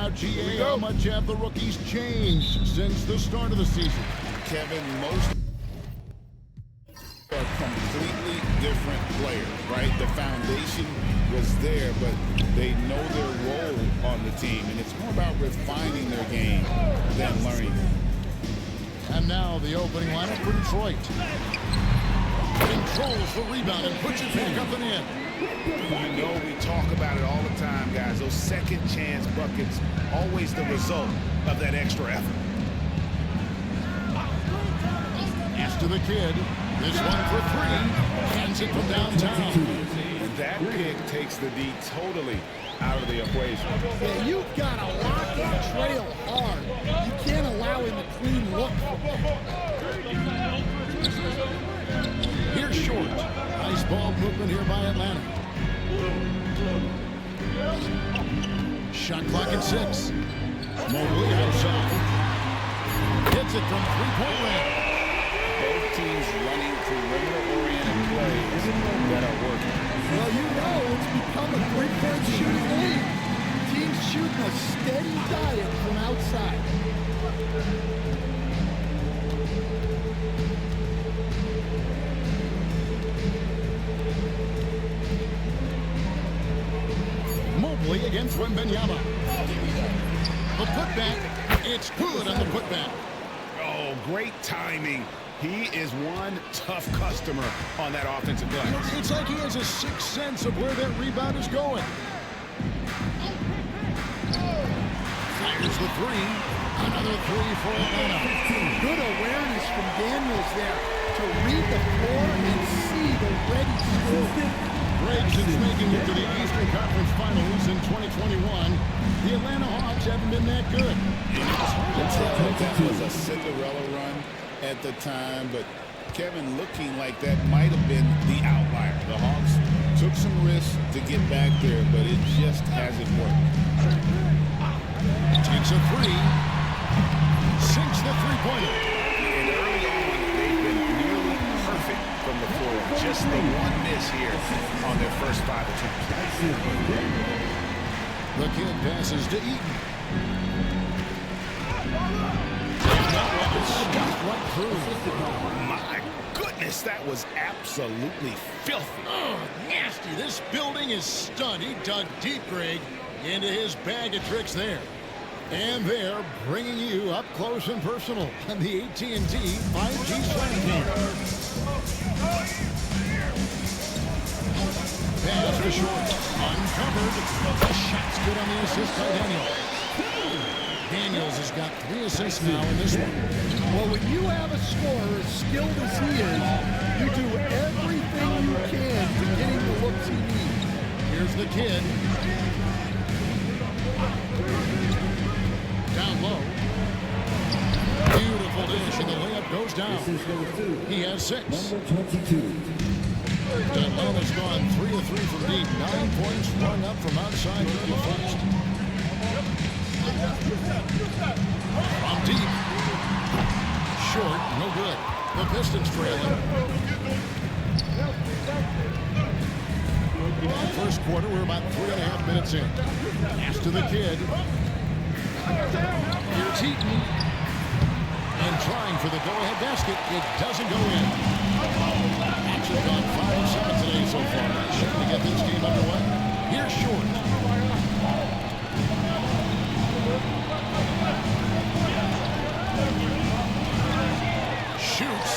Now, GA, how much have the rookies changed since the start of the season? Kevin, most are completely different players, right? The foundation was there, but they know their role on the team, and it's more about refining their game than learning. And now the opening lineup for Detroit. Controls the rebound and puts it back up and in. You know we talk about it all the time, guys. Those second chance buckets, always the result of that extra effort. Pass to the kid. This one for three. Hands it from downtown. And that pick takes the D totally out of the equation. Yeah, you've got to lock and trail hard. You can't allow him a clean look. Here's Short. Nice ball movement here by Atlanta. Shot clock at 6. Mobley outside. Hits it from three-point range. Both teams running perimeter-oriented plays that are working. Well, you know it's become a three-point shooting league. Teams shooting a steady diet from outside. Mobley against Wembanyama. The putback. It's good on the putback. Oh, great timing. He is one tough customer on that offensive glass. It's like he has a sixth sense of where that rebound is going. Fires the three. Another three for Atlanta. Good awareness from Daniels there to read the floor and see the ready score. Braves since making it to the Eastern Conference Finals in 2021. The Atlanta Hawks haven't been that good. It was hard to tell if that was a Cinderella run at the time, but Kevin, looking like that might have been the outlier. The Hawks took some risks to get back there, but it just hasn't worked. Takes a three. Sinks the three-pointer. And early on, they've been nearly perfect from the floor. Just the one miss here on their first 5 attempts. The kid passes to Eaton. My goodness, that was absolutely filthy. Oh, nasty. This building is stunned. He dug deep, Greg, into his bag of tricks there. And they're bringing you up close and personal on the AT&T 5G Slam. Pass to Short. Uncovered. The shot's good on the assist by Daniels. Daniels has got 3 assists now in this one. Well, when you have a scorer as skilled as he is, you do everything you can to get him the looks he needs. Here's the kid. Down low. Beautiful dish, and the layup goes down. He has 6. Atlanta's gone 3 of 3 from deep. 9 points rung up from outside during the first. From deep. Short, no good. The Pistons trailing. First quarter, we're about 3.5 minutes in. Pass to the kid. Here's Heaton. And trying for the go-ahead basket. It doesn't go in. Action gone 5 shots today so far. Shooting to get this game underway. Here's Short. Shoots.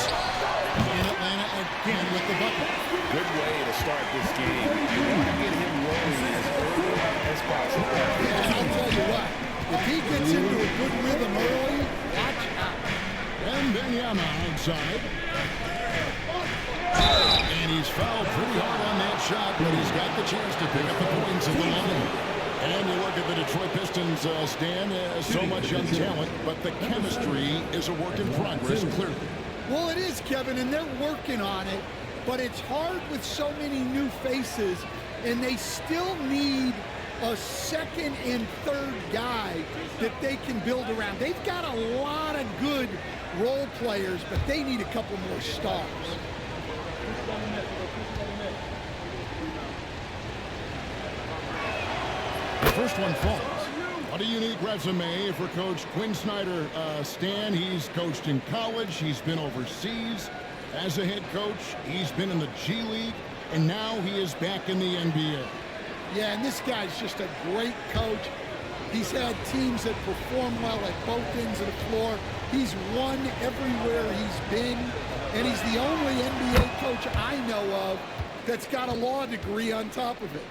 In Atlanta again with the bucket. Good way to start this game. You want to get him rolling as early as possible. And I'll tell you what, if he gets into a good rhythm early, watch out. Wembanyama outside. And he's fouled pretty hard on that shot, but he's got the chance to pick up the points at the line. And you look at the Detroit Pistons, Stan, so much young talent, but the chemistry is a work in progress, clearly. Well, it is, Kevin, and they're working on it, but it's hard with so many new faces, and they still need a second and third guy that they can build around. They've got a lot of good role players, but they need a couple more stars. The first one falls. What a unique resume for Coach Quinn Snyder. Stan, he's coached in college. He's been overseas as a head coach. He's been in the G League, and now he is back in the NBA. Yeah, and this guy's just a great coach. He's had teams that perform well at both ends of the floor. He's won everywhere he's been, and he's the only NBA coach I know of that's got a law degree on top of it.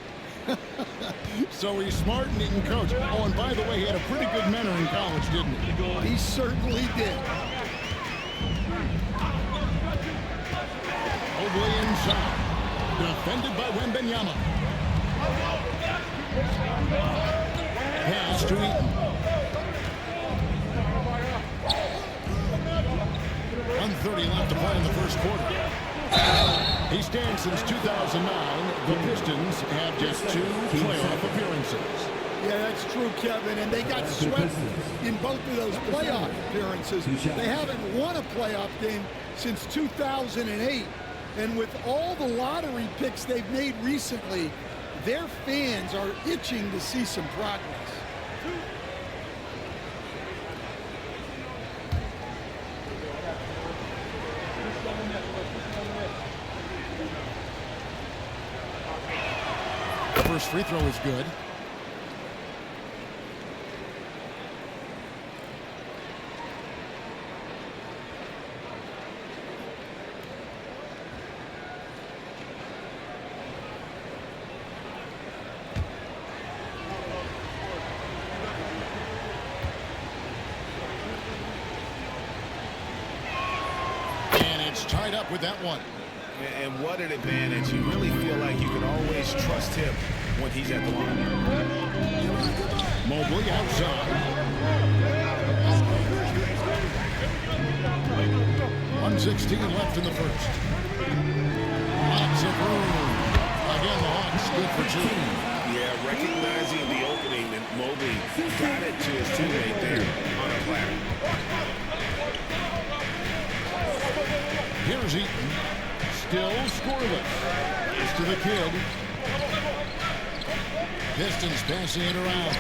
So he's smart and he can coach. Oh, and by the way, he had a pretty good mentor in college, didn't he? He certainly did. Mobley inside. Defended by Wembanyama. Pass to Eaton. 1:30 left to play in the first quarter. He stands since 2009. The Pistons have just 2 playoff appearances. Yeah, that's true, Kevin, and they got swept in both of those playoff appearances. They haven't won a playoff game since 2008, and with all the lottery picks they've made recently, their fans are itching to see some progress. First free throw is good. And it's tied up with that one. And what an advantage. You really feel like you can always trust him when he's at the line. Mobley outside. 1:16 left in the first. Lots of room. Again, the Hawks good for 2. Yeah, recognizing the opening, and Mobley got it to his teammate there on a platter. Here's Eaton. Still scoreless. It's to the kid. Pistons passing it around.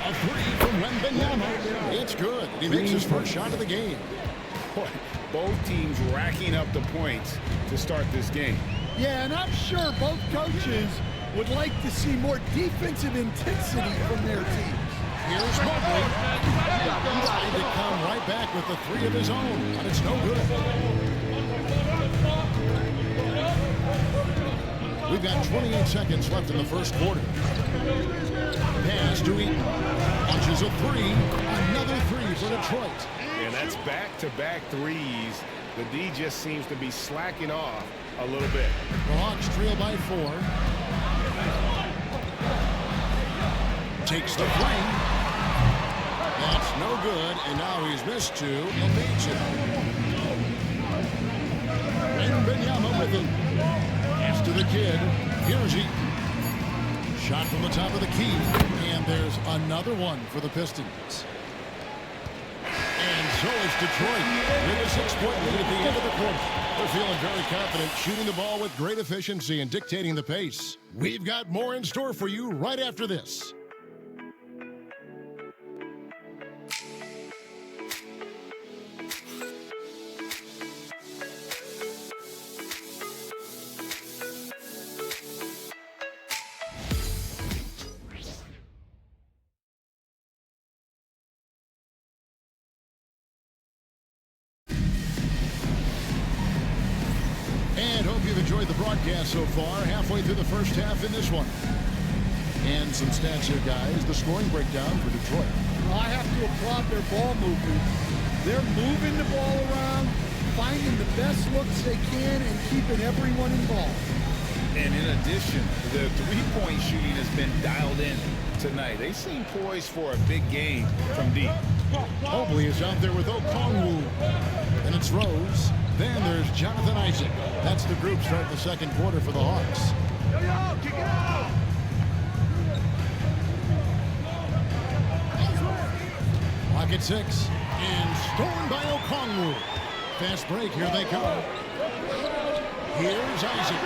A 3 from Wembanyama. It's good. He makes his first shot of the game. Both teams racking up the points to start this game. Yeah, and I'm sure both coaches would like to see more defensive intensity from their teams. Here's Mobley. Trying to come right back with the 3 of his own, but it's no good. We've got 28 seconds left in the first quarter. Pass to Eaton. Launches a 3. Another 3 for Detroit. And that's back-to-back threes. The D just seems to be slacking off a little bit. The Hawks trail by 4. Takes the 3. That's no good, and now he's missed 2. Evades it. Wembanyama with him. Pass to the kid. Here's Eaton. Shot from the top of the key. And there's another one for the Pistons. And so it's Detroit with a 6-point lead at the end of the quarter. They're feeling very confident, shooting the ball with great efficiency and dictating the pace. We've got more in store for you right after this. And hope you've enjoyed the broadcast so far. Halfway through the first half in this one. And some stats here, guys. The scoring breakdown for Detroit. Well, I have to applaud their ball movement. They're moving the ball around, finding the best looks they can, and keeping everyone involved. And in addition, the three-point shooting has been dialed in tonight. They seem poised for a big game from deep. Mobley is out there with Okongwu. And it's Rose. Then there's Jonathan Isaac. That's the group starting the second quarter for the Hawks. Kick it out! Clock at 6. And stolen by Okongwu. Fast break. Here they come. Here's Isaac.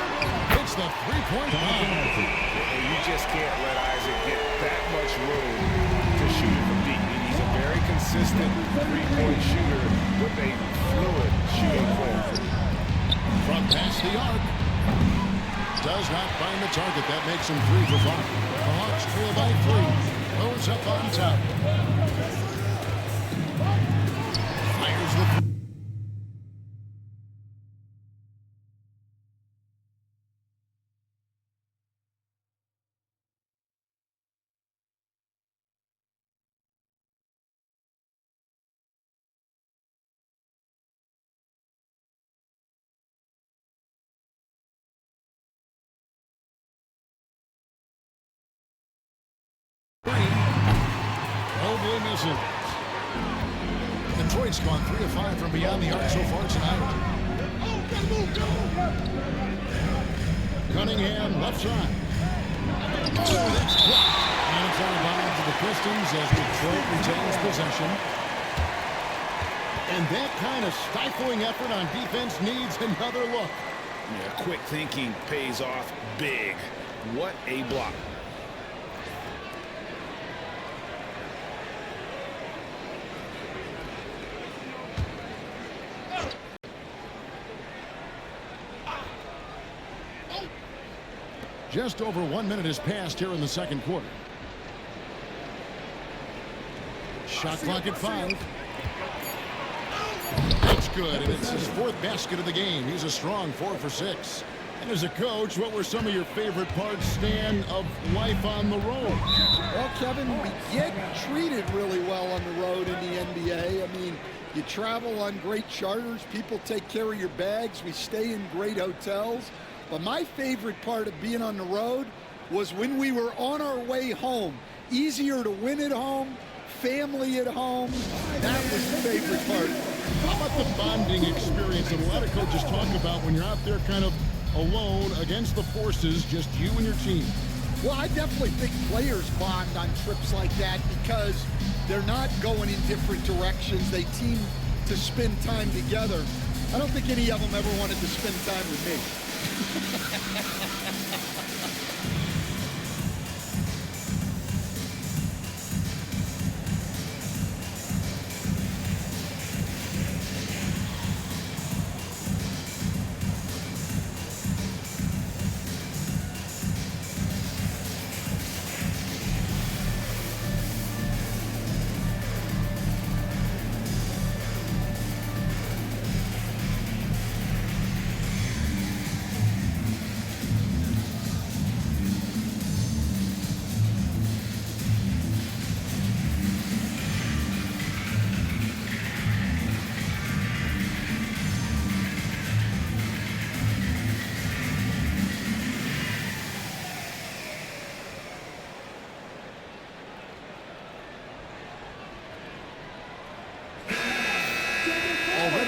Hits the three-point bomb. And you just can't let Isaac get that much room to shoot it from deep. He's a very consistent three-point shooter with a fluid shooting form. From past the arc. Does not find the target. That makes him 3 for 5. The Hawks trail by 3. Goes up on top. Fires the... Probably missing. Detroit's gone 3 of 5 from beyond the arc so far tonight. Cunningham left side. Oh, that's blocked. And it's out of bounds to the Pistons as Detroit retains possession. And that kind of stifling effort on defense needs another look. Yeah, quick thinking pays off big. What a block. Just over 1 minute has passed here in the second quarter. Shot clock at 5. That's good, and it's his 4th basket of the game. He's a strong 4 for 6. And as a coach, what were some of your favorite parts, Stan, of life on the road? Well, Kevin, we get treated really well on the road in the NBA. I mean, you travel on great charters. People take care of your bags. We stay in great hotels. But my favorite part of being on the road was when we were on our way home. Easier to win at home, family at home. That was the favorite part. How about the bonding experience that a lot of coaches talk about when you're out there kind of alone against the forces, just you and your team? Well, I definitely think players bond on trips like that because they're not going in different directions. They team to spend time together. I don't think any of them ever wanted to spend time with me.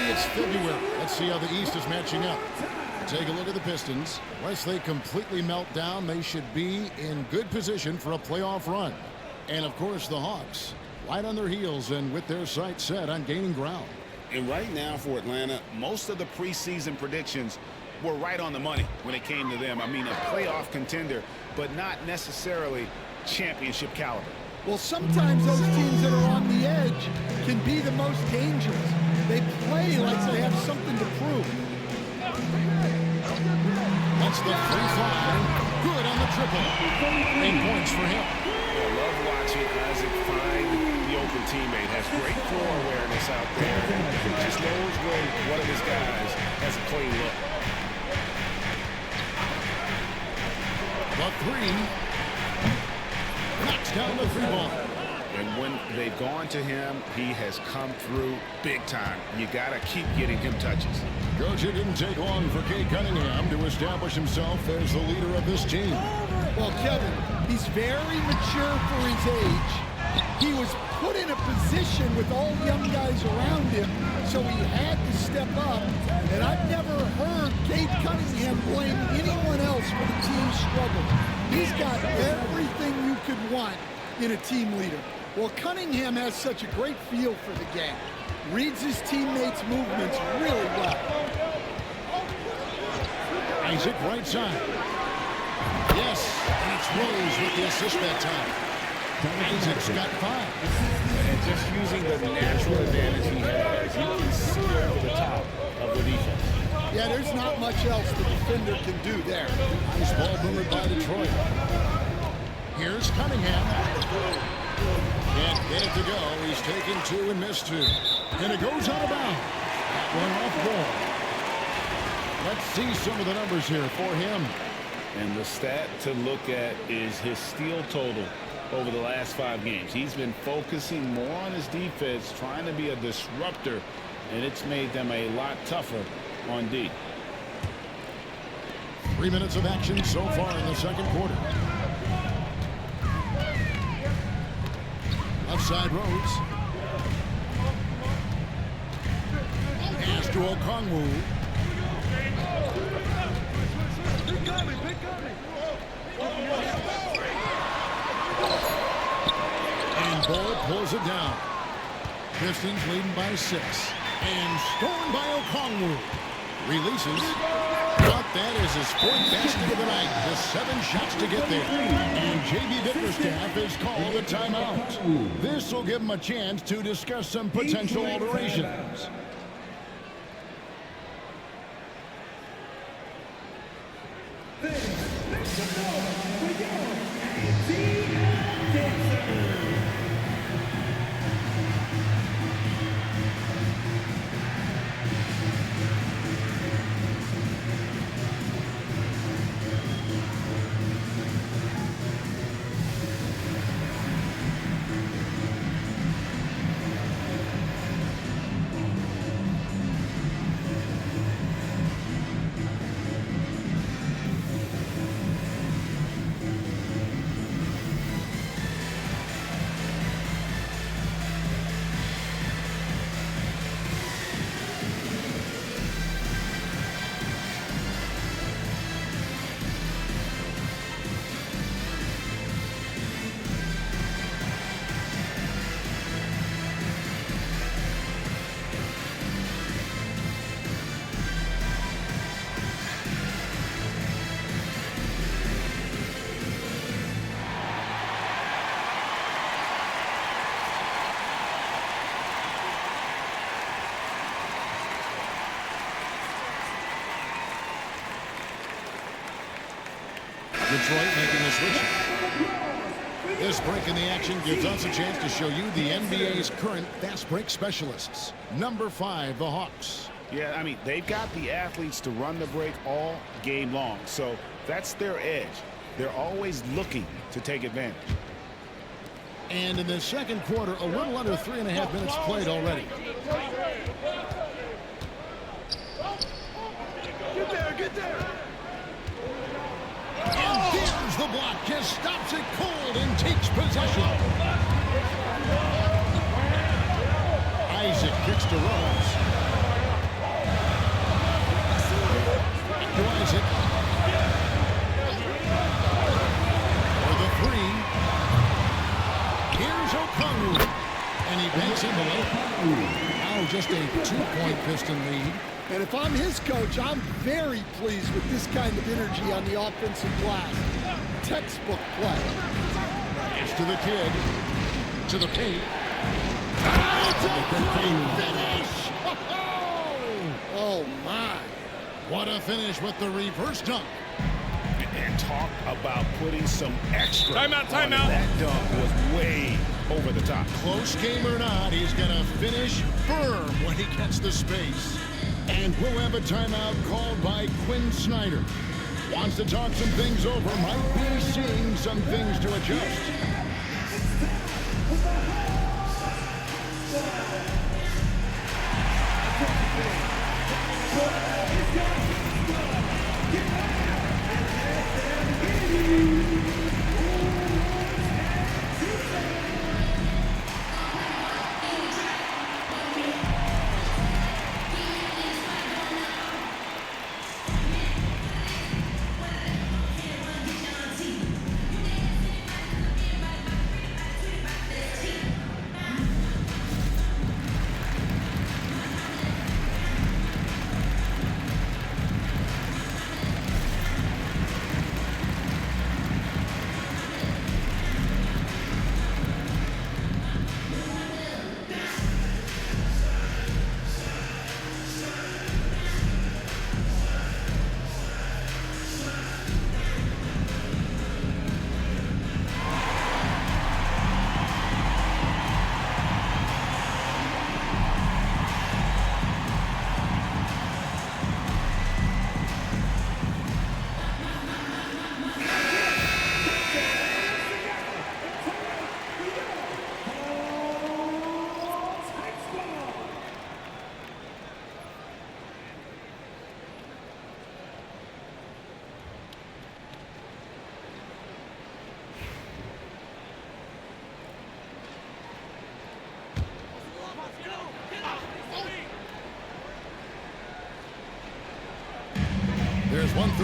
It's February. Let's see how the East is matching up. Take a look at the Pistons. Unless they completely melt down, they should be in good position for a playoff run. And, of course, the Hawks, right on their heels and with their sights set on gaining ground. And right now for Atlanta, most of the preseason predictions were right on the money when it came to them. I mean, a playoff contender, but not necessarily championship caliber. Well, sometimes those teams that are on the edge can be the most dangerous. They play like they have something to prove. That's the free fly. Good on the triple. 8 points for him. I love watching Isaac find the open teammate. Has great floor awareness out there. Just knows when one of his guys has a clean look. The 3. Knocks down the 3-ball. And when they've gone to him, he has come through big time. You got to keep getting him touches. Coach, it didn't take long for Cade Cunningham to establish himself as the leader of this team. Well, Kevin, he's very mature for his age. He was put in a position with all young guys around him, so he had to step up. And I've never heard Cade Cunningham blame anyone else for the team's struggle. He's got everything you could want in a team leader. Well, Cunningham has such a great feel for the game. Reads his teammates' movements really well. Isaac right side. Rose with the assist that time. Isaac's got 5. And just using the natural advantage he has, he can see over the top of the defense. Yeah, there's not much else the defender can do there. Nice ball moved by Detroit. Here's Cunningham. Can't get it to go. He's taken 2 and missed 2. And it goes out of bounds. That one off ball. Let's see some of the numbers here for him. And the stat to look at is his steal total over the last 5 games. He's been focusing more on his defense, trying to be a disruptor, and it's made them a lot tougher on D. 3 minutes of action so far in the second quarter. Outside Rose. Pass to Okongwu. And Ball pulls it down. Pistons leading by 6. And stolen by Okongwu. Releases. But that is his 4th basket of the night. Just 7 shots to get there. And J.B. Bickerstaff has called a timeout. This will give him a chance to discuss some potential alterations. Detroit making a switch. This break in the action gives us a chance to show you the NBA's current fast break specialists. Number 5, the Hawks. Yeah, I mean, they've got the athletes to run the break all game long, so that's their edge. They're always looking to take advantage. And in the second quarter, a little under 3.5 minutes played already. Get there. And there's the block. Just stops it cold and takes possession. Isaac kicks to Rose. Back to Isaac. For the 3. Here's Okongwu. And he banks in below. Now just a 2-point Piston lead. And if I'm his coach, I'm very pleased with this kind of energy on the offensive glass. Textbook play. Pass to the kid. To the paint. It's a great finish! Oh, my. What a finish with the reverse dunk. And talk about putting some extra. Timeout. That dunk was way over the top. Close game or not, he's going to finish firm when he gets the space. And we'll have a timeout called by Quinn Snyder. Wants to talk some things over, might be seeing some things to adjust.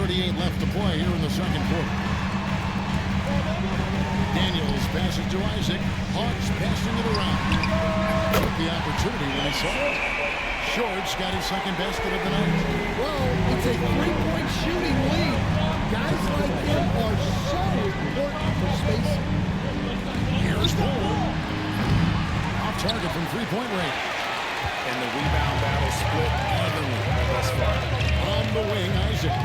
2:38 left to play here in the second quarter. Daniels passes to Isaac. Hawks passing it around. Took the opportunity when he saw it. Short's got his second basket of the night. Well, it's a three-point shooting lead. Guys like him are so important for spacing. Here's Bull. Off target from three-point range. And the rebound battle split evenly thus far. On the wing, Isaac.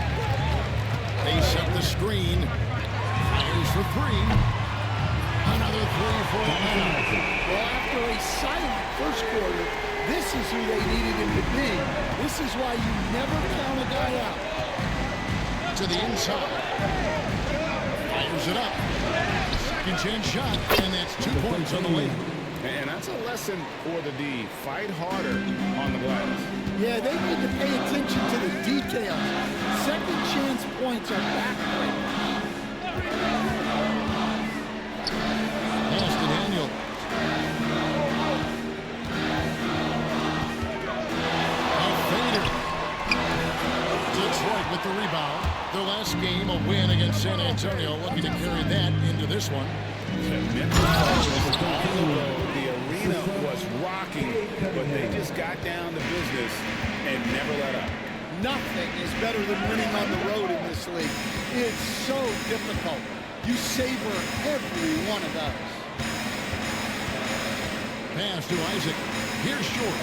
They set the screen. Fires for three. Another three for Atlanta. Well, after a silent first quarter, this is who they needed him to be. This is why you never count a guy out. To the inside. Fires it up. Second chance shot, and that's 2 points on the way. And that's a lesson for the D. Fight harder on the glass. Yeah, they need to pay attention to the details. Second chance points are backbreakers. Pass to Daniel. A fader. Detroit with the rebound. Their last game, a win against San Antonio, looking to carry that into this one. The arena was rocking, but they just got down to business and never let up. Nothing is better than winning on the road in this league. It's so difficult. You savor every one of those. Pass to Isaac. Here's Short.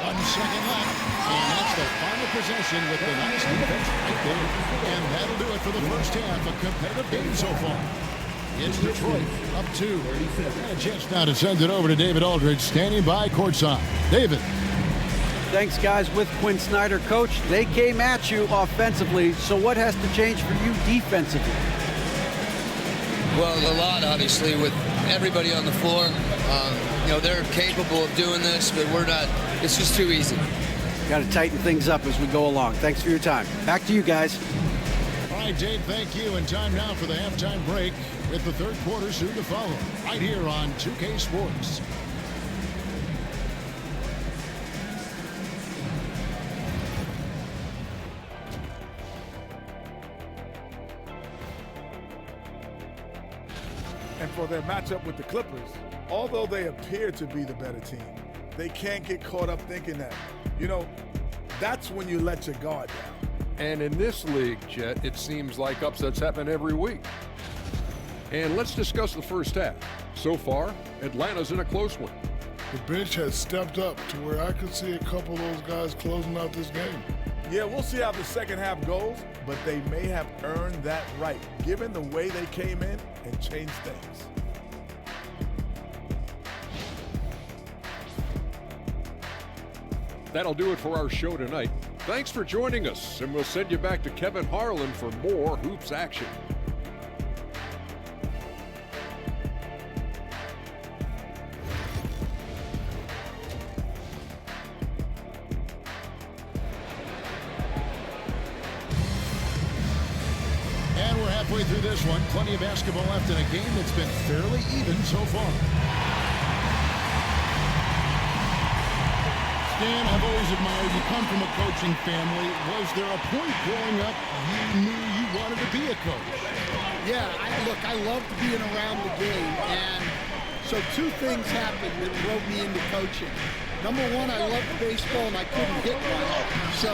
1 second left. And that's the final possession with the nice defense right there. And that'll do it for the first half. A competitive game so far. It's Detroit up 2. And just now to send it over to David Aldridge, standing by courtside. David. Thanks, guys. With Quinn Snyder, coach, they came at you offensively. So what has to change for you defensively? Well, a lot, obviously, with everybody on the floor. You know, they're capable of doing this, but we're not. It's just too easy. Got to tighten things up as we go along. Thanks for your time. Back to you guys. All right, Dave, thank you. And time now for the halftime break with the third quarter soon to follow. Right here on 2K Sports. And for their matchup with the Clippers, although they appear to be the better team, they can't get caught up thinking that. You know, that's when you let your guard down. And in this league, Jet, it seems like upsets happen every week. And let's discuss the first half. So far, Atlanta's in a close one. The bench has stepped up to where I could see a couple of those guys closing out this game. Yeah, we'll see how the second half goes, but they may have earned that right, given the way they came in and changed things. That'll do it for our show tonight. Thanks for joining us, and we'll send you back to Kevin Harlan for more hoops action. And we're halfway through this one. Plenty of basketball left in a game that's been fairly even so far. Dan, I've always admired you. Come from a coaching family. Was there a point growing up you knew you wanted to be a coach? Yeah, look, I loved being around the game, and so two things happened that drove me into coaching. Number one, I loved baseball, and I couldn't hit one, so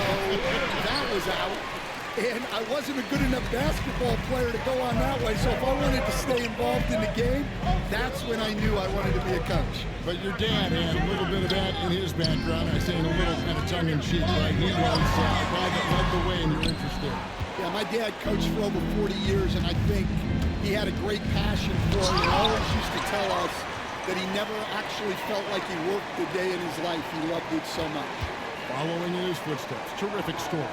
that was out. And I wasn't a good enough basketball player to go on that way, so if I wanted to stay involved in the game, that's when I knew I wanted to be a coach. But your dad had a little bit of that in his background. I say in a little kind of tongue-in-cheek, right? He was the guy that led the way, and you're interested. Yeah, my dad coached for over 40 years, and I think he had a great passion for it. He always used to tell us that he never actually felt like he worked a day in his life. He loved it so much. Following in his footsteps. Terrific story.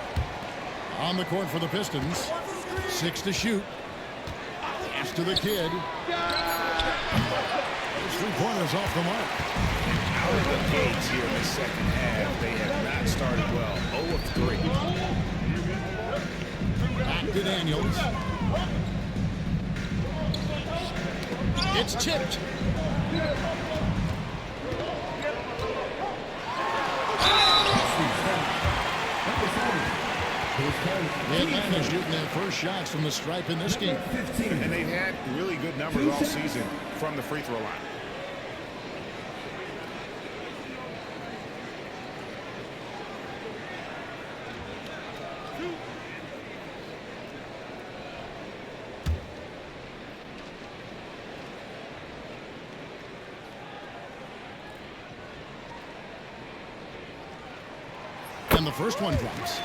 On the court for the Pistons. 6 to shoot. Pass to the kid. Those 3 pointers off the mark. Out of the gates here in the second half, they have not started well. 0 of 3. Back to Daniels. It's tipped. Atlanta shooting their first shots from the stripe in this game. And they've had really good numbers all season from the free throw line. And the first one drops.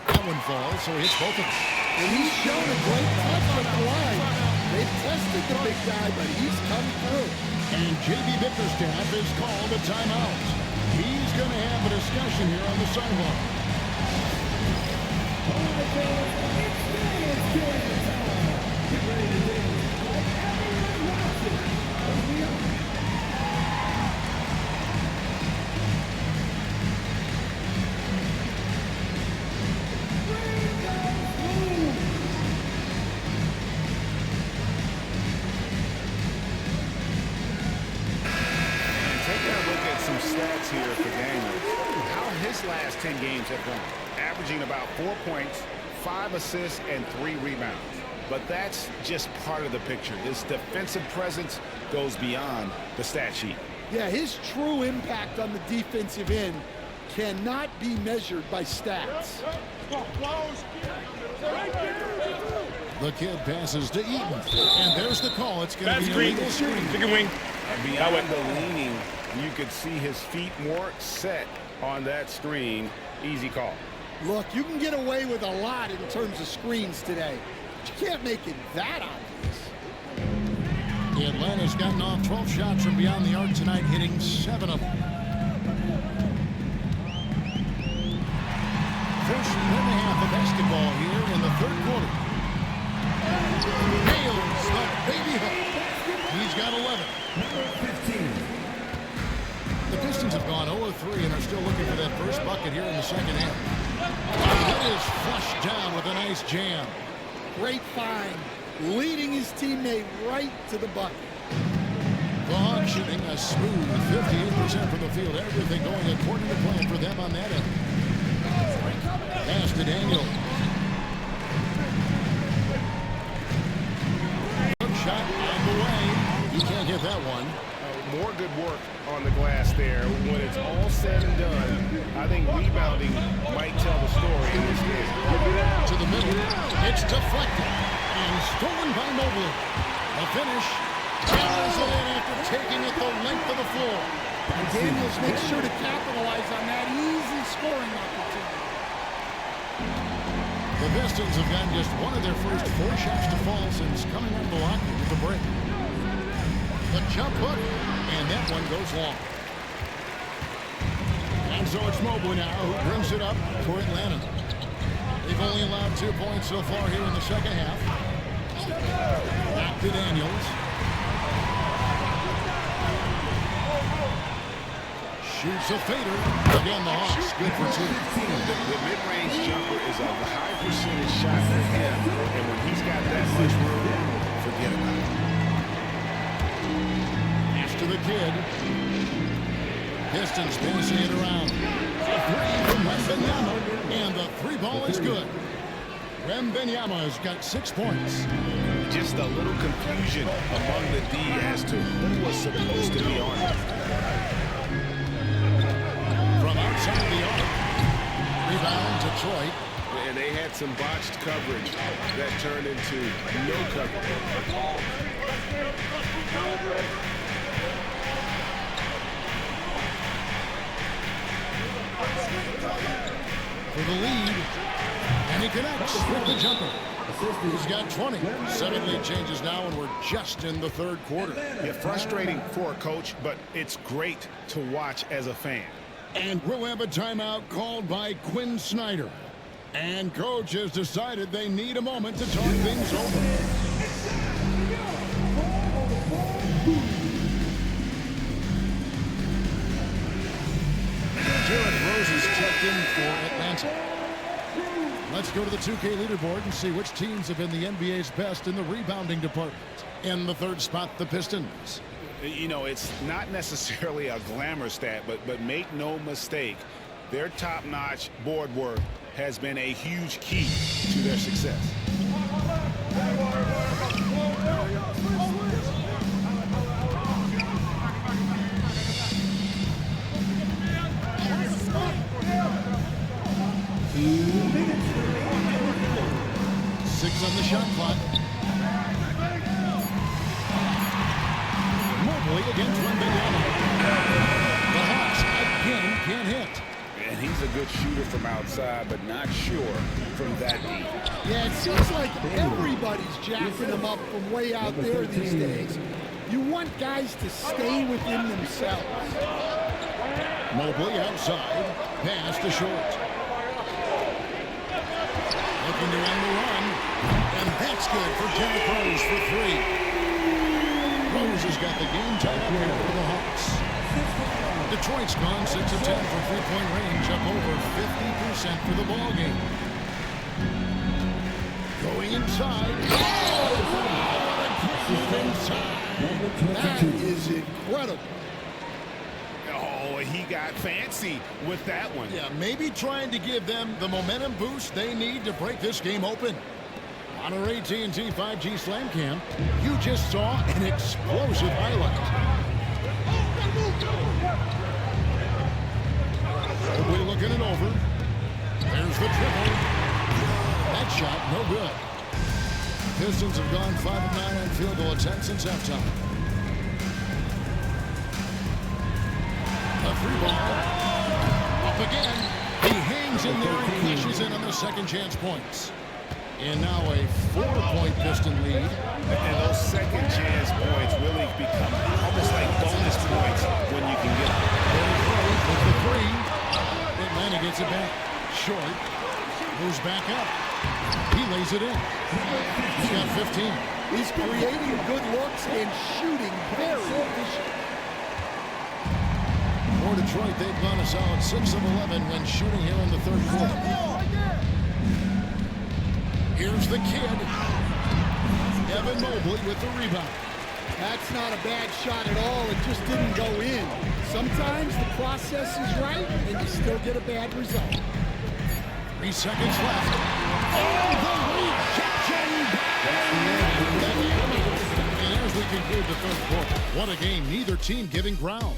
That one falls, so he hits both of them. And he's shown a great touch at the line. They've tested the big guy, but he's come through. And J.B. Bickerstaff has called a timeout. He's going to have a discussion here on the sideline. Stats here for Daniels. How his last 10 games have gone. Averaging about 4 points, 5 assists, and 3 rebounds. But that's just part of the picture. His defensive presence goes beyond the stat sheet. Yeah, his true impact on the defensive end cannot be measured by stats. The kid passes to Eaton. And there's the call. It's going to be a legal screen. Chicken wing. Beyond the leaning, you could see his feet more set on that screen. Easy call. Look, you can get away with a lot in terms of screens today. But you can't make it that obvious. Atlanta's gotten off 12 shots from beyond the arc tonight, hitting 7 of them. First and a half of basketball here in the third quarter. Nails the baby hook. He's got 11. The Pistons have gone 0-3 and are still looking for that first bucket here in the second half. It is flushed down with a nice jam. Great find, leading his teammate right to the bucket. The Hawks shooting a smooth 58% from the field. Everything going according to plan for them on that end. Pass to Daniel. Shot on the way. He can't get that one. More good work on the glass there. When it's all said and done, I think rebounding might tell the story in this game. To the middle. It's deflected and stolen by Mobley. The finish. Daniels it in after taking it the length of the floor. And Daniels makes sure to capitalize on that easy scoring opportunity. The Pistons have gotten just one of their first 4 shots to fall since coming out of the locker room with the break. The jump hook, and that one goes long. And so it's Mobley now who brings it up for Atlanta. They've only allowed 2 points so far here in the second half. Back to Daniels. Shoots a fader. Again, the Hawks good for 2. The mid-range jumper is a high percentage shot for him, and when he's got that much room, forget about it. Pass to the kid. Pistons passing it around. A 3 from Wembanyama, and the 3 ball is good. Wembanyama's got 6 points. Just a little confusion among the D as to who was supposed to be on it. From outside the arc. Rebound, Detroit. And they had some botched coverage that turned into no coverage. For the lead. And he connects with the jumper. He's got 20. 7 lead changes now, and we're just in the third quarter. Yeah, frustrating for a coach, but it's great to watch as a fan. And we'll have a timeout called by Quinn Snyder. And coach has decided they need a moment to talk things over. Houston for Atlanta. Let's go to the 2K leaderboard and see which teams have been the NBA's best in the rebounding department. In the third spot, the Pistons. You know, it's not necessarily a glamour stat, but make no mistake, their top-notch board work has been a huge key to their success. Six on the shot clock. Mobley against Wembanyama. The Hawks again can't hit. And he's a good shooter from outside, but not sure from that deep. Yeah, it seems like everybody's jacking them up from way out there these days. You want guys to stay within themselves. Mobley outside. Pass to Short. Looking to end the run. And that's good for Derrick Rose for three. Rose has got the game tied up here for the Hawks. Detroit's gone 6 of 10 from three-point range, up over 50% for the ball game. Going inside. That is incredible. Oh, he got fancy with that one. Yeah, maybe trying to give them the momentum boost they need to break this game open. On our AT&T 5G Slam Cam, you just saw an explosive highlight. Mobley looking it over. There's the triple. That shot, no good. Pistons have gone 5 of 9 on field goal attempts since halftime. The three ball. Up again. He hangs in there and cashes in on the second chance points. And now a 4-point Piston lead. And those second chance points really become almost like bonus points when you can get them. There's Rose with the three. Atlanta gets it back. Short. Moves back up. He lays it in. He's got 15. He's creating good looks and shooting very efficient. For Detroit, they've gone a solid 6 of 11 when shooting here in the third quarter. Here's the kid. Evan Mobley with the rebound. That's not a bad shot at all. It just didn't go in. Sometimes the process is right and you still get a bad result. 3 seconds left. Oh, the rejection! And as we conclude the third quarter, what a game. Neither team giving ground.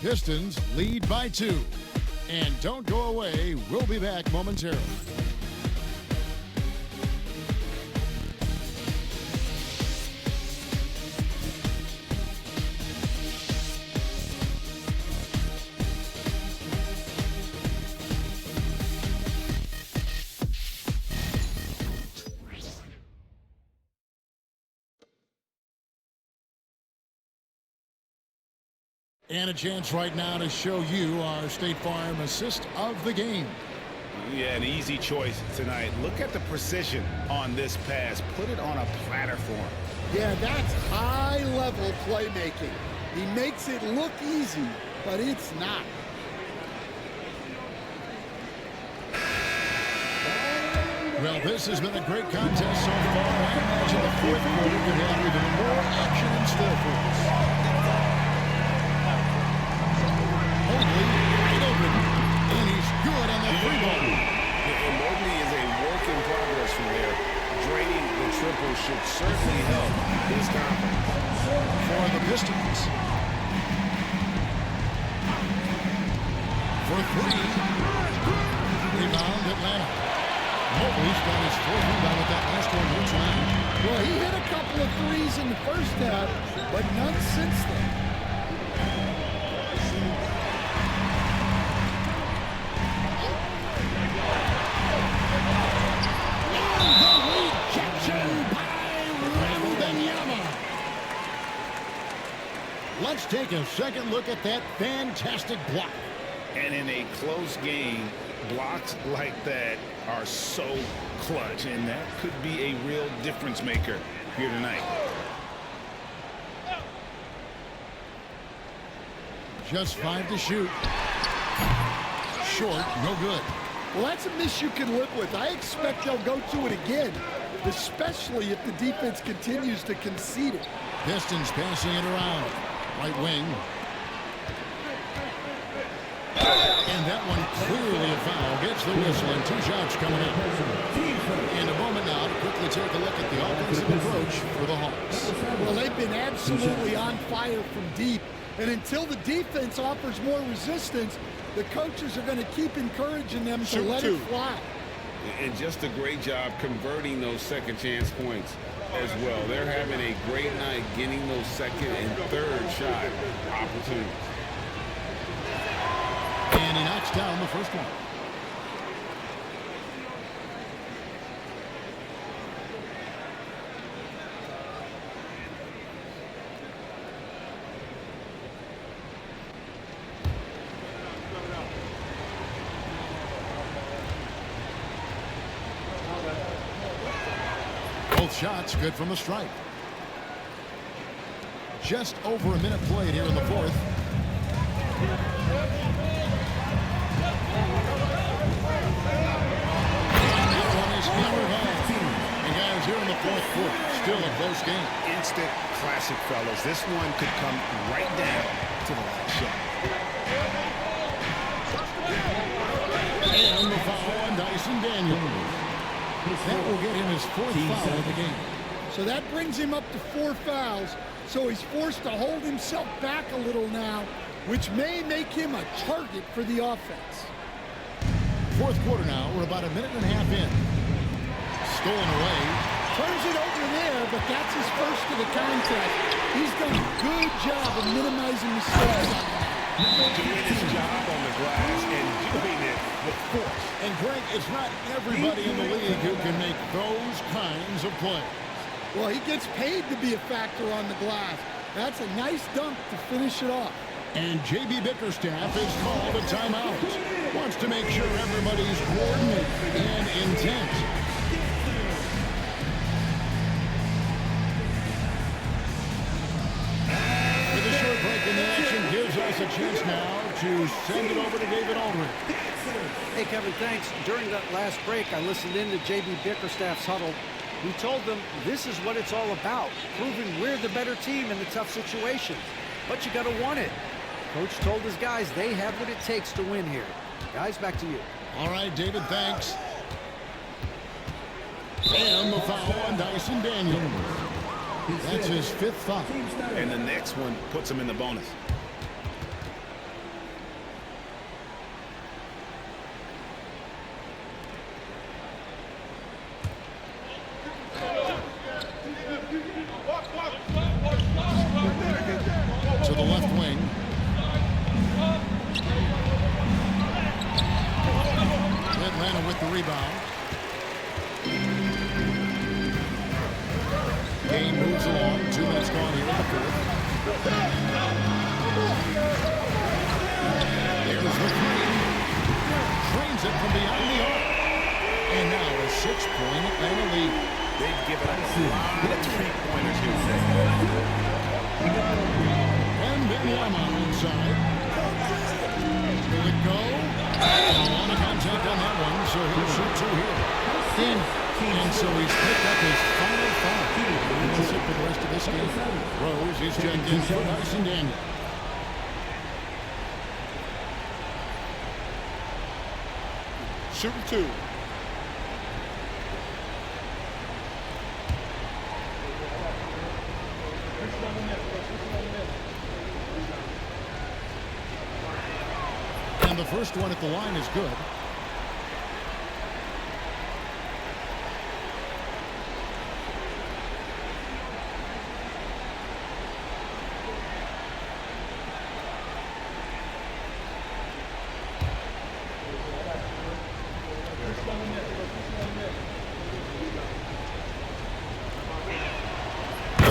Pistons lead by 2. And don't go away. We'll be back momentarily. And a chance right now to show you our State Farm assist of the game. Yeah, an easy choice tonight. Look at the precision on this pass. Put it on a platter for him. Yeah, that's high-level playmaking. He makes it look easy, but it's not. Well, this has been a great contest so far. I imagine the fourth quarter could have even more action in store for us. Mobley wide open, and he's good on the three ball. And Mobley is a work in progress from there. Draining the triple should certainly help his confidence. For the Pistons. For three. Rebound Atlanta. Mobley's got his fourth rebound with that last one tonight. Well, he hit a couple of threes in the first half, but none since then. Let's take a second look at that fantastic block. And in a close game, blocks like that are so clutch, and that could be a real difference maker here tonight. Just 5 to shoot. short, no good. Well, that's a miss you can live with. I expect they'll go to it again, especially if the defense continues to concede it. Pistons passing it around. Right wing. And that one clearly a foul. Gets the whistle and 2 shots coming up. And a moment now to quickly take a look at the offensive approach for the Hawks. Well, they've been absolutely on fire from deep. And until the defense offers more resistance, the coaches are going to keep encouraging them to let it fly. And just a great job converting those second chance points as well. They're having a great night getting those second and third shot opportunities. And he knocks down the first one. Both shots good from the strike. Just over a minute played here in the fourth. And guys, here in the fourth quarter, still a close game. Instant classic, fellas. This one could come right down to the last shot. And the foul on Dyson Daniels. That will get him his 4th foul of the game. So that brings him up to 4 fouls. So he's forced to hold himself back a little now, which may make him a target for the offense. Fourth quarter now. We're about a minute and a half in. Stolen away. Turns it over there, but that's his first of the contest. He's done a good job of minimizing mistakes. Doing his job on the glass and doing it with force. And Greg, it's not everybody in the league who can make those kinds of plays. Well, he gets paid to be a factor on the glass. That's a nice dunk to finish it off. And J.B. Bickerstaff is called a timeout. Wants to make sure everybody's coordinated and intent. With a short break in the action, gives us a chance now to send it over to David Aldridge. Hey, Kevin, thanks. During that last break, I listened in to J.B. Bickerstaff's huddle. We told them this is what it's all about, proving we're the better team in the tough situations. But you got to want it. Coach told his guys they have what it takes to win here. Guys, back to you. All right, David, thanks. And the foul on Dyson Daniels. That's his 5th foul. And the next one puts him in the bonus. To the left wing. Atlanta with the rebound. Game moves along. 2 minutes gone here in the fourth. There's the 3. Trains it from beyond the arc. And now a 6-point Atlanta lead. They've given up a lot of 3-pointers here. And Benyama inside. Will it go? A lot of contact on that one, so he'll shoot 2 here. And so he's picked up his final foul. He'll sit for the rest of this game. Rose is checked in for Dyson Daniels. Shooting 2. And the first one at the line is good.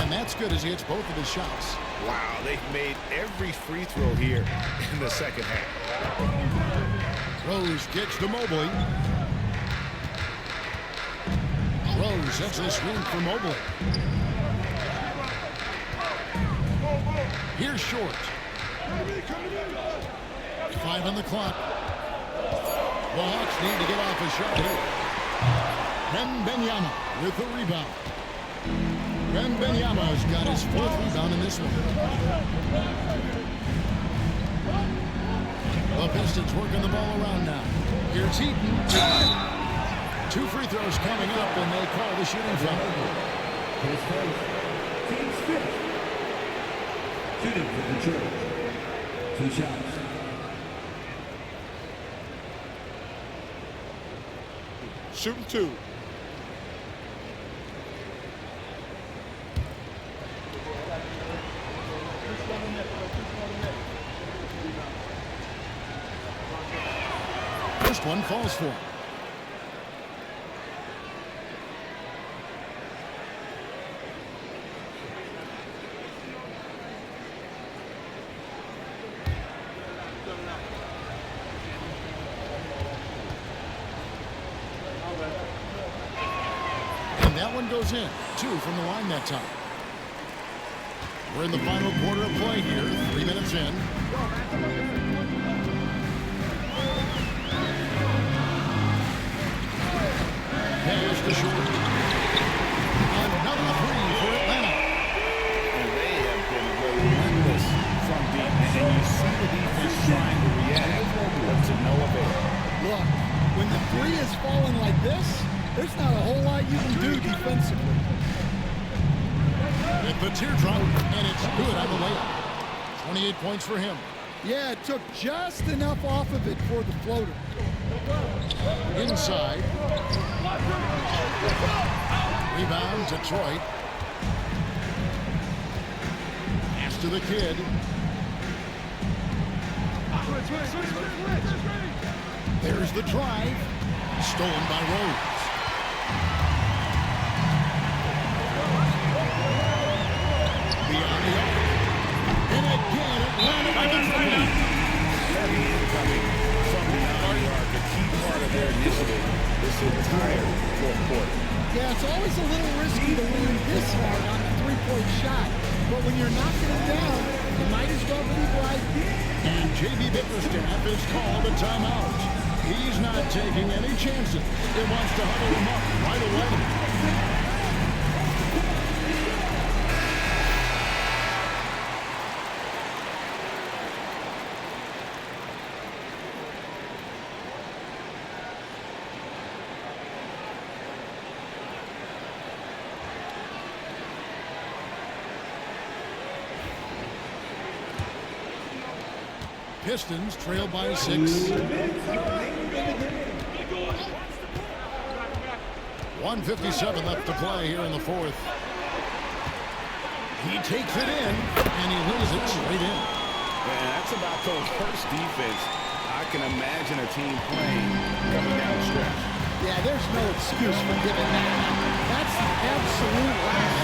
And that's good as he hits both of his shots. Wow, they've made every free throw here in the second half. Rose gets to Mobley. Rose sets the screen for Mobley. Here's Short. 5 on the clock. The Hawks need to get off a shot here. Wembanyama with the rebound. Wembanyama's got his 4th rebound in this one. The Pistons working the ball around now. Here's Heaton. 2 free throws coming up, and they call the shooting foul. Shooting for Detroit. 2 shots. Shooting 2. First one falls for him. And that one goes in. 2 from the line that time. We're in the final quarter of play here. 3 minutes in. Pass to short. Another 3 for Atlanta. And they have been relentless from deep. And you see the defense trying to react, but to no avail. Look, when the 3 is falling like this, there's not a whole lot you can do defensively. With the teardrop, and it's good on the layup. 28 points for him. Yeah, it took just enough off of it for the floater. Inside. Rebound, Detroit. Pass to the kid. There's the drive. Stolen by Rose. Beyond the arc. And again, Atlanta by the three. Heavy incoming from beyond the arc, a key part of their initiative this entire 4th quarter. Yeah, it's always a little risky to lean this hard on a 3-point shot. But when you're knocking it down, you might as well be right. And J.B. Bickerstaff has called a timeout. He's not taking any chances. He wants to huddle him up right away. Pistons trail by 6. 1:57 left to play here in the 4th. He takes it in, and he lays it straight in. And that's about the worst defense I can imagine a team playing coming down the stretch. Yeah, there's no excuse for giving that up. That's the absolute last.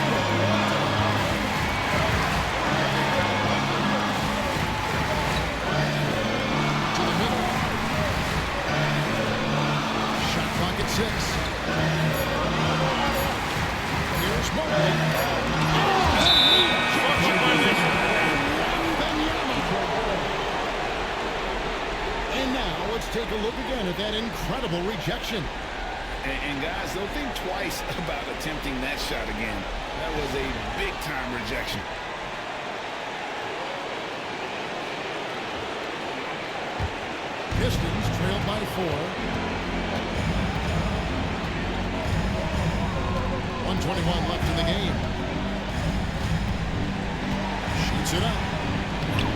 At 6. Here's Mobley. And now let's take a look again at that incredible rejection. And guys, don't think twice about attempting that shot again. That was a big-time rejection. Pistons trailed by 4. 1:21 left in the game. Shoots it up.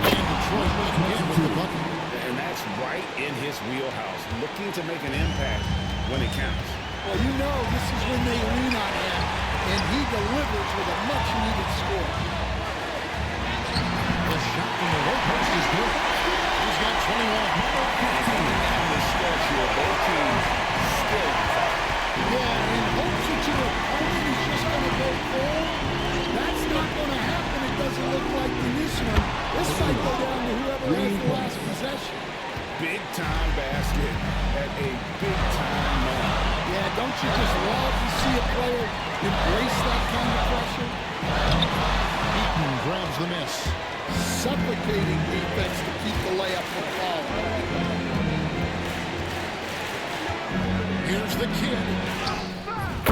And Detroit back again with the bucket. And that's right in his wheelhouse, looking to make an impact when it counts. Well, you know this is when they lean on him, and he delivers with a much-needed score. The shot from the low post is good. He's got 21. And the stretch here, both teams still. Yeah, in hopes that your opponent is just going to go full. That's not going to happen. It doesn't look like in this one. This might go down to whoever has the last possession. Big-time basket at a big-time moment. Yeah, don't you just love to see a player embrace that kind of pressure? Eaton grabs the miss. Suffocating defense to keep the layup from falling. Here's the kid.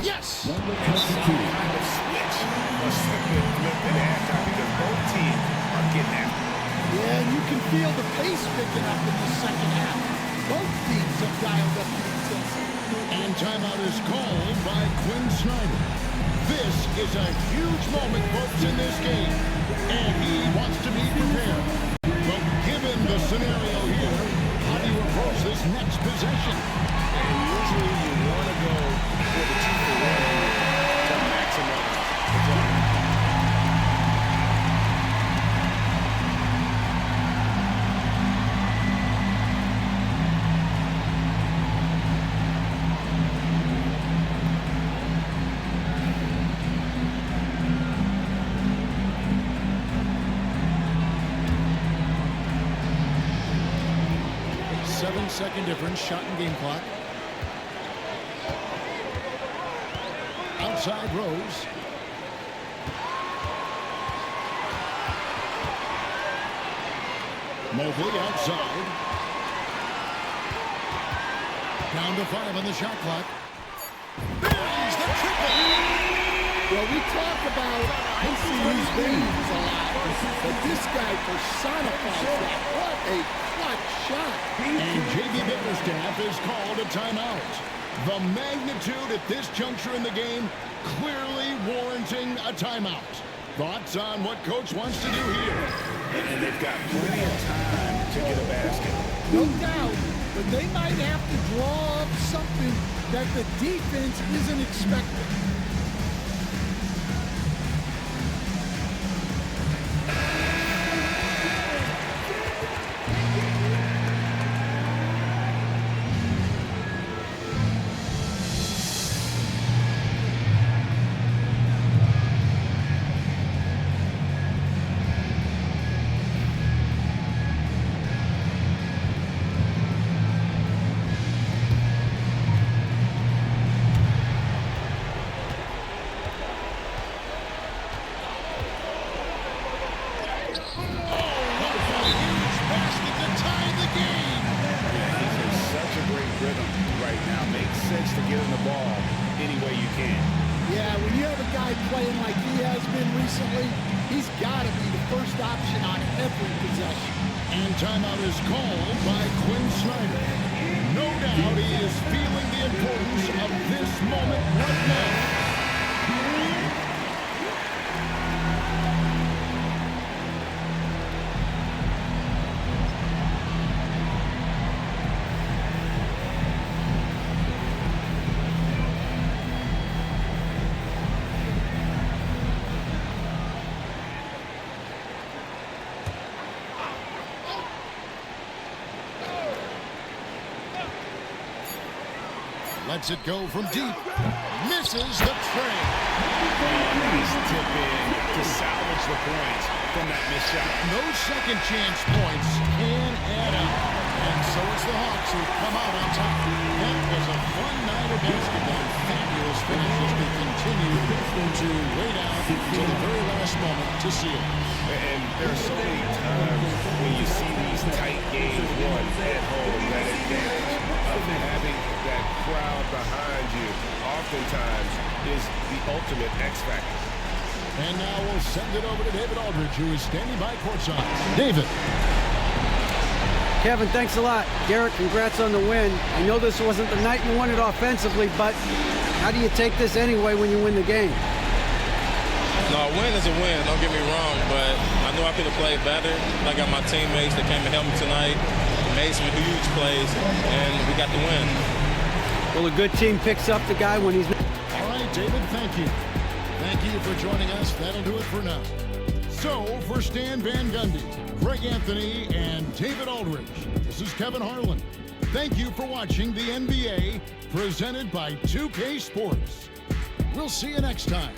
Yes! Some kind of switch must have been flipped at halftime because both teams are getting after it. Yeah, and you can feel the pace picking up in the second half. Both teams have dialed up the intensity. And timeout is called by Quinn Snyder. This is a huge moment, folks, in this game. And he wants to be prepared. But given the scenario here, how do you approach this next possession? And usually you want to go for the 2-for-1 to maximize the drive. 7-second difference, shot and game clock. Outside Rose. Mobley outside. Down to 5 on the shot clock. There's the triple. Well, we talk about icing these veins a lot, but this guy personifies that. What a clutch shot. And J.B. Bickerstaff is called a timeout. The magnitude at this juncture in the game clearly warranting a timeout. Thoughts on what Coach wants to do here? And they've got plenty of time to get a basket. No doubt, but they might have to draw up something that the defense isn't expecting. And timeout is called by Quinn Snyder. No doubt he is feeling the importance of this moment right now. Lets it go from deep. Misses the tray. Nice tip in to salvage the points from that missed shot. No second chance points can add up. And so it's the Hawks who come out on top. That was a fun night of basketball. Fabulous finish as they continue to wait out to the very last moment to seal it. And there are so many times when you see these tight games won at home, that advantage of having that crowd behind you oftentimes is the ultimate X factor. And now we'll send it over to David Aldridge, who is standing by courtside. David. Kevin, thanks a lot. Derek, congrats on the win. I know this wasn't the night you wanted offensively, but how do you take this anyway when you win the game? No, a win is a win, don't get me wrong, but I knew I could have played better. I got my teammates that came and helped me tonight, made some huge plays, and we got the win. Well, a good team picks up the guy when he's... All right, David, thank you. Thank you for joining us. That'll do it for now. So, for Stan Van Gundy, Greg Anthony, and David Aldridge, this is Kevin Harlan. Thank you for watching the NBA, presented by 2K Sports. We'll see you next time.